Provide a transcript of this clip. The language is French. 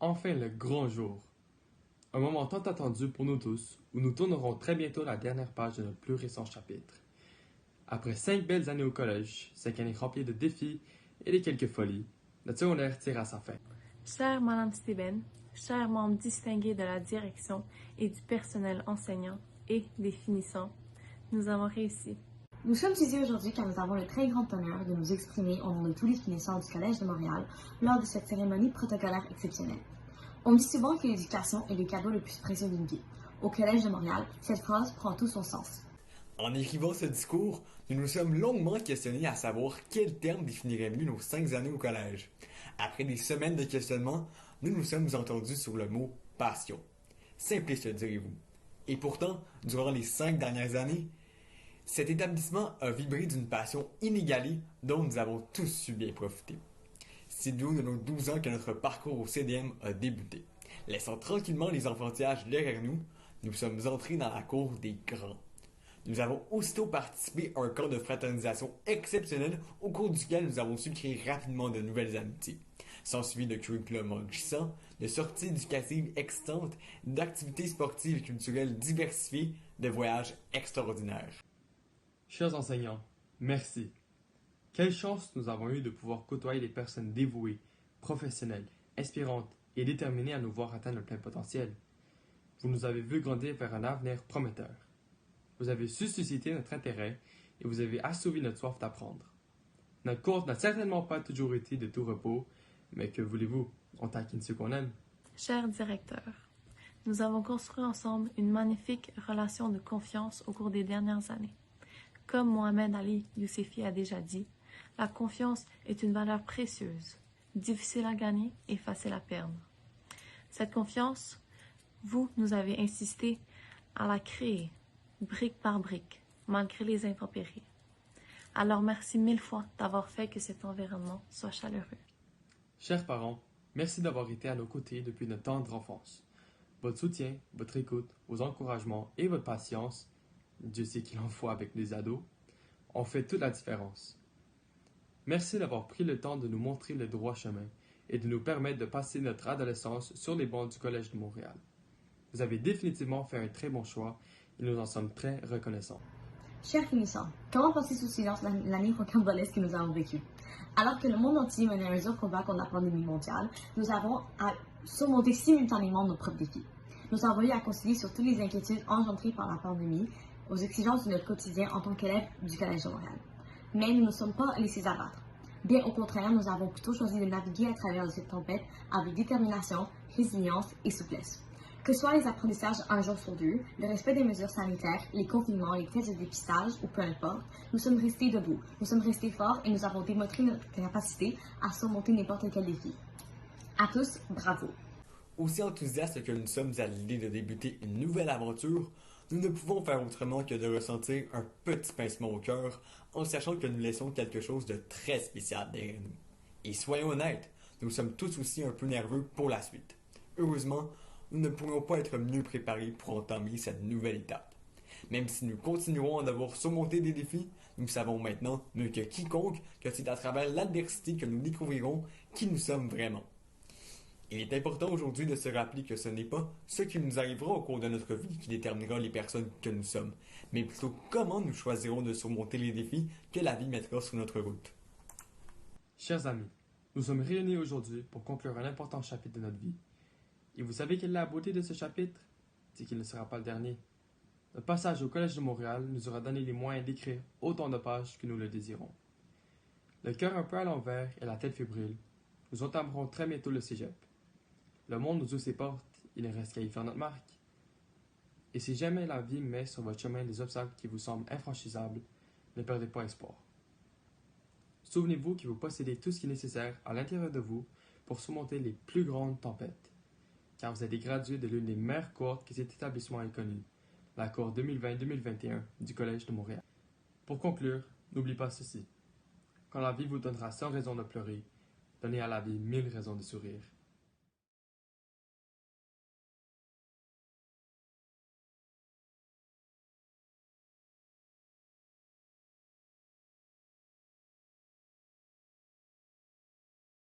Enfin le grand jour. Un moment tant attendu pour nous tous, où nous tournerons très bientôt la dernière page de notre plus récent chapitre. Après 5 belles années au collège, 5 années remplies de défis et de quelques folies, notre secondaire tire à sa fin. Chère Madame Steben, chers membres distingués de la direction et du personnel enseignant et des finissants, nous avons réussi. Nous sommes ici aujourd'hui car nous avons le très grand honneur de nous exprimer au nom de tous les finissants du Collège de Montréal lors de cette cérémonie protocolaire exceptionnelle. On dit souvent que l'éducation est le cadeau le plus précieux d'une vie. Au Collège de Montréal, cette phrase prend tout son sens. En écrivant ce discours, nous nous sommes longuement questionnés à savoir quel terme définirait mieux nos 5 années au collège. Après des semaines de questionnement, nous nous sommes entendus sur le mot « passion ». Simpliste, direz-vous. Et pourtant, durant les 5 dernières années, cet établissement a vibré d'une passion inégalée dont nous avons tous su bien profiter. C'est du haut de nos 12 ans que notre parcours au CDM a débuté. Laissant tranquillement les enfantillages derrière nous, nous sommes entrés dans la cour des grands. Nous avons aussitôt participé à un camp de fraternisation exceptionnel au cours duquel nous avons su créer rapidement de nouvelles amitiés. S'ensuit de curriculum enrichissant, de sorties éducatives excitantes, d'activités sportives et culturelles diversifiées, de voyages extraordinaires. Chers enseignants, merci. Quelle chance nous avons eue de pouvoir côtoyer des personnes dévouées, professionnelles, inspirantes et déterminées à nous voir atteindre le plein potentiel. Vous nous avez vu grandir vers un avenir prometteur. Vous avez su susciter notre intérêt et vous avez assouvi notre soif d'apprendre. Notre cours n'a certainement pas toujours été de tout repos, mais que voulez-vous, on taquine ceux qu'on aime. Cher directeur, nous avons construit ensemble une magnifique relation de confiance au cours des dernières années. Comme Mohamed Ali Youssefi a déjà dit, la confiance est une valeur précieuse, difficile à gagner et facile à perdre. Cette confiance, vous nous avez insisté à la créer, brique par brique, malgré les intempéries. Alors merci 1000 fois d'avoir fait que cet environnement soit chaleureux. Chers parents, merci d'avoir été à nos côtés depuis notre tendre enfance. Votre soutien, votre écoute, vos encouragements et votre patience, Dieu sait qu'il en faut avec les ados, ont fait toute la différence. Merci d'avoir pris le temps de nous montrer le droit chemin et de nous permettre de passer notre adolescence sur les bancs du Collège de Montréal. Vous avez définitivement fait un très bon choix et nous en sommes très reconnaissants. Chers finissants, comment passer sous silence l'année rocambolesque que nous avons vécue? Alors que le monde entier menait un dur combat contre la pandémie mondiale, nous avons à surmonter simultanément nos propres défis. Nous avons eu à concilier sur toutes les inquiétudes engendrées par la pandémie aux exigences de notre quotidien en tant qu'élèves du Collège de Montréal. Mais nous ne sommes pas laissés abattre. Bien au contraire, nous avons plutôt choisi de naviguer à travers cette tempête avec détermination, résilience et souplesse. Que ce soit les apprentissages un jour sur deux, le respect des mesures sanitaires, les confinements, les tests de dépistage ou peu importe, nous sommes restés debout, nous sommes restés forts et nous avons démontré notre capacité à surmonter n'importe quel défi. À tous, bravo! Aussi enthousiastes que nous sommes à l'idée de débuter une nouvelle aventure, nous ne pouvons faire autrement que de ressentir un petit pincement au cœur en sachant que nous laissons quelque chose de très spécial derrière nous. Et soyons honnêtes, nous sommes tous aussi un peu nerveux pour la suite. Heureusement, nous ne pourrions pas être mieux préparés pour entamer cette nouvelle étape. Même si nous continuerons à devoir surmonter des défis, nous savons maintenant, mieux que quiconque, que c'est à travers l'adversité que nous découvrirons qui nous sommes vraiment. Il est important aujourd'hui de se rappeler que ce n'est pas ce qui nous arrivera au cours de notre vie qui déterminera les personnes que nous sommes, mais plutôt comment nous choisirons de surmonter les défis que la vie mettra sur notre route. Chers amis, nous sommes réunis aujourd'hui pour conclure un important chapitre de notre vie. Et vous savez quelle est la beauté de ce chapitre? C'est qu'il ne sera pas le dernier. Notre passage au Collège de Montréal nous aura donné les moyens d'écrire autant de pages que nous le désirons. Le cœur un peu à l'envers et la tête fébrile, nous entamerons très bientôt le cégep. Le monde nous ouvre ses portes, il ne reste qu'à y faire notre marque. Et si jamais la vie met sur votre chemin des obstacles qui vous semblent infranchissables, ne perdez pas espoir. Souvenez-vous que vous possédez tout ce qui est nécessaire à l'intérieur de vous pour surmonter les plus grandes tempêtes, car vous êtes des gradués de l'une des meilleures cohortes que cet établissement ait connue, la cohorte 2020-2021 du Collège de Montréal. Pour conclure, n'oubliez pas ceci. Quand la vie vous donnera 100 raisons de pleurer, donnez à la vie 1000 raisons de sourire.